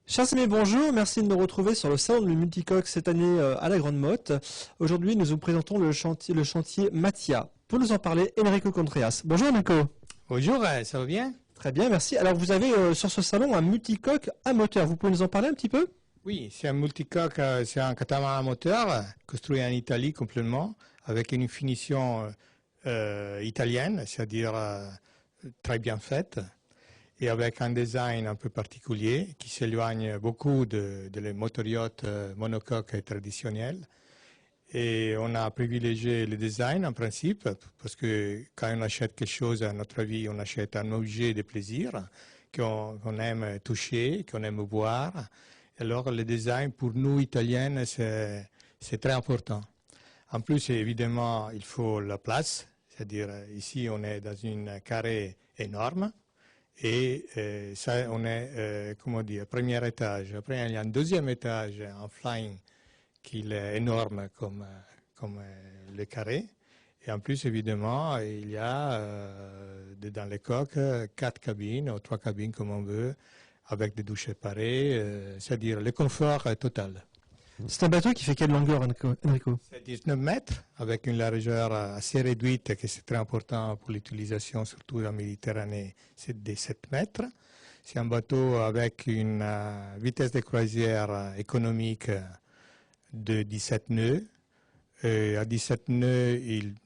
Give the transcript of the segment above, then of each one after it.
Chers amis, bonjour, merci de nous retrouver sur le salon du multicoque cette année à la Grande Motte. Aujourd'hui, nous vous présentons le chantier Matia. Pour nous en parler, Enrico Contreras. Bonjour Enrico. Bonjour, ça va bien? Très bien, merci. Alors vous avez sur ce salon un multicoque à moteur. Vous pouvez nous en parler un petit peu? Oui, c'est un multicoque, c'est un catamaran à moteur construit en Italie complètement avec une finition italienne, c'est-à-dire très bien faite et avec un design un peu particulier qui s'éloigne beaucoup de les motoriotes monocoques traditionnels. Et on a privilégié le design en principe, parce que quand on achète quelque chose, à notre avis, on achète un objet de plaisir qu'on aime toucher, qu'on aime voir. Alors le design, pour nous, Italiennes, c'est très important. En plus, évidemment, il faut la place, c'est-à-dire ici, on est dans une carré énorme. Et ça, on est, comment dire, premier étage. Après, il y a un deuxième étage en flying qui est énorme comme le carré. Et en plus, évidemment, il y a dans les coques 4 cabines ou 3 cabines comme on veut, avec des douches séparées, c'est-à-dire le confort total. C'est un bateau qui fait quelle longueur, Enrico? C'est 19 mètres, avec une largeur assez réduite, que c'est très important pour l'utilisation, surtout dans la Méditerranée, c'est des 7 mètres. C'est un bateau avec une vitesse de croisière économique de 17 nœuds. Et à 17 nœuds,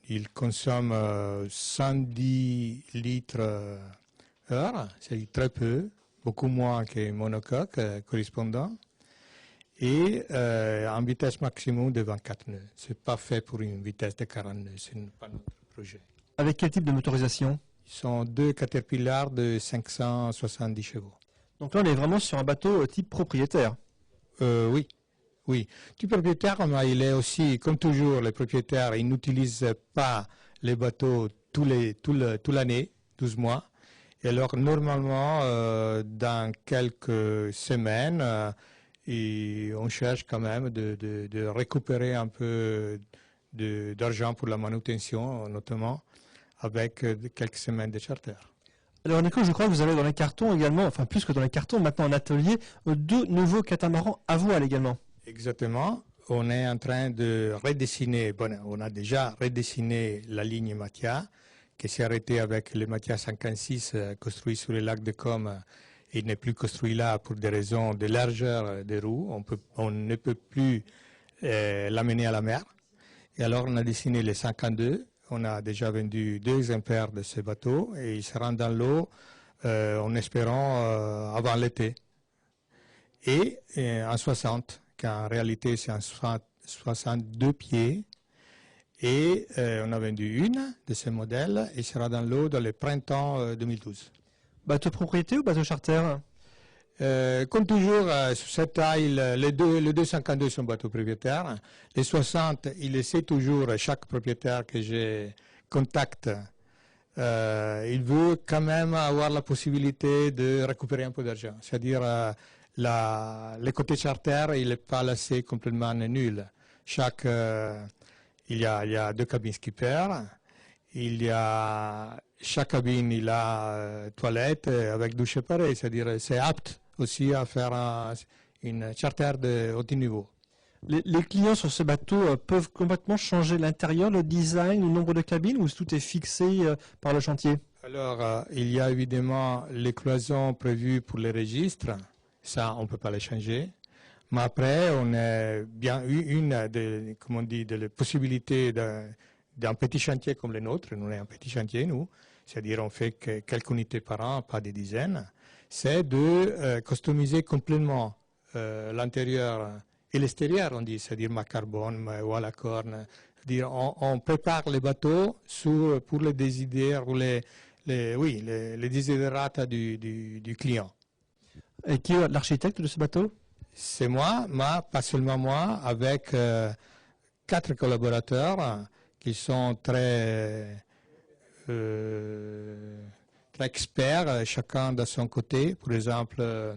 il consomme 110 litres heure, c'est très peu, beaucoup moins que monocoque correspondant. Et en vitesse maximum de 24 nœuds. C'est pas fait pour une vitesse de 40 nœuds, c'est pas notre projet. Avec quel type de motorisation? Ils sont 2 Caterpillar de 570 chevaux. Donc là, on est vraiment sur un bateau type propriétaire. Oui. Oui, du propriétaire, mais il est aussi, comme toujours, les propriétaires, ils n'utilisent pas les bateaux toute l'année, 12 mois. Et alors, normalement, dans quelques semaines, on cherche quand même de récupérer un peu d'argent pour la manutention, notamment, avec quelques semaines de charter. Alors Enrico, je crois que vous avez dans les cartons également, enfin plus que dans les cartons, maintenant en atelier, 2 nouveaux catamarans à voile également. Exactement. On est en train de redessiner, on a déjà redessiné la ligne Matia, qui s'est arrêtée avec le Matia 56 construit sur le lac de Com. Il n'est plus construit là pour des raisons de largeur des roues. On ne peut plus l'amener à la mer. Et alors on a dessiné les 52. On a déjà vendu 2 exemplaires de ce bateau et il se rend dans l'eau en espérant avant l'été. Et en 60. Qu'en réalité c'est en 62 pieds. Et on a vendu une de ces modèles et sera dans l'eau dans le printemps 2012. Bateau propriété ou bateau charter? Comme toujours, sur cette taille, les 252 sont bateaux propriétaires. Les 60, il essaie toujours, chaque propriétaire que je contacte, il veut quand même avoir la possibilité de récupérer un peu d'argent. C'est-à-dire, le côté charter, il n'est pas laissé complètement nul. Il y a 2 cabines skipper. Chaque cabine, il a toilette avec douche séparée. C'est-à-dire, c'est apte aussi à faire une charter de haut niveau. Les clients sur ce bateau peuvent complètement changer l'intérieur, le design, le nombre de cabines, ou tout est fixé par le chantier? Alors, il y a évidemment les cloisons prévues pour les registres. Ça, on ne peut pas les changer. Mais après, on a bien eu une des possibilités d'un petit chantier comme le nôtre. Nous, on est un petit chantier, nous. C'est-à-dire, on fait que quelques unités par an, pas des dizaines. C'est de customiser complètement l'intérieur et l'extérieur, on dit. C'est-à-dire, carbone, ou à la corne. C'est-à-dire, on prépare les bateaux pour les désider, les desiderata du client. Et qui est l'architecte de ce bateau? C'est moi, mais pas seulement moi, avec 4 collaborateurs qui sont très experts, chacun de son côté. Par exemple,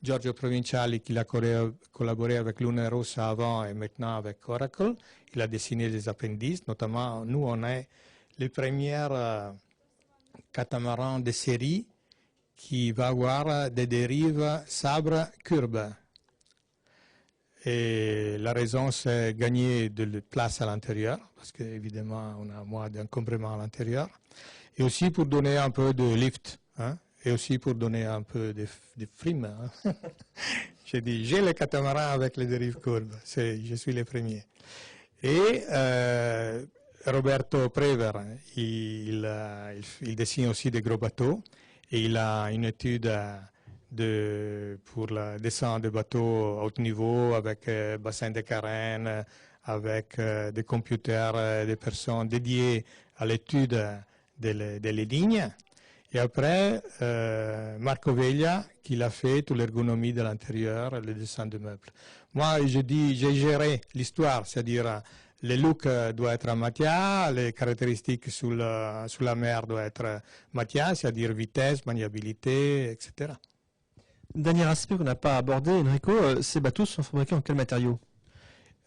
Giorgio Provinciali, qui a collaboré avec Luna Rossa avant et maintenant avec Oracle. Il a dessiné les appendices, notamment nous, on est les premiers catamarans de série qui va avoir des dérives sabre-courbe. Et la raison, c'est gagner de la place à l'intérieur, parce qu'évidemment, on a moins d'encombrement à l'intérieur. Et aussi pour donner un peu de lift, hein, et aussi pour donner un peu de frime. Hein. J'ai dit, j'ai le catamaran avec les dérives courbes, je suis le premier. Et Roberto Prever, il dessine aussi des gros bateaux, et il a une étude pour la descente de bateaux à haut niveau, avec bassin de carène, avec des computers, des personnes dédiées à l'étude des lignes. Et après, Marco Veglia, qui l'a fait toute l'ergonomie de l'intérieur, le dessin de meubles. Moi, j'ai géré l'histoire, c'est-à-dire le look doit être en Mathia, les caractéristiques sous la mer doivent être Mathia, c'est-à-dire vitesse, maniabilité, etc. Dernier aspect qu'on n'a pas abordé, Enrico, ces bateaux sont fabriqués en quel matériau?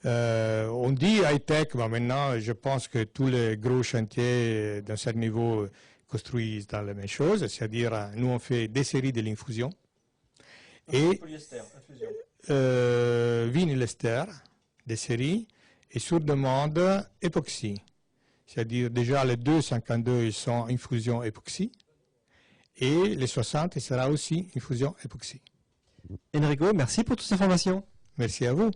On dit high-tech, mais maintenant, je pense que tous les gros chantiers d'un certain niveau construisent dans les mêmes choses, c'est-à-dire nous on fait des séries de l'infusion et polyester, infusion. Vinylester, des séries, et sur demande époxy. C'est-à-dire déjà les 2,52 ils sont infusion époxy et les 60 il sera aussi infusion époxy. Enrico, merci pour toutes ces informations. Merci à vous.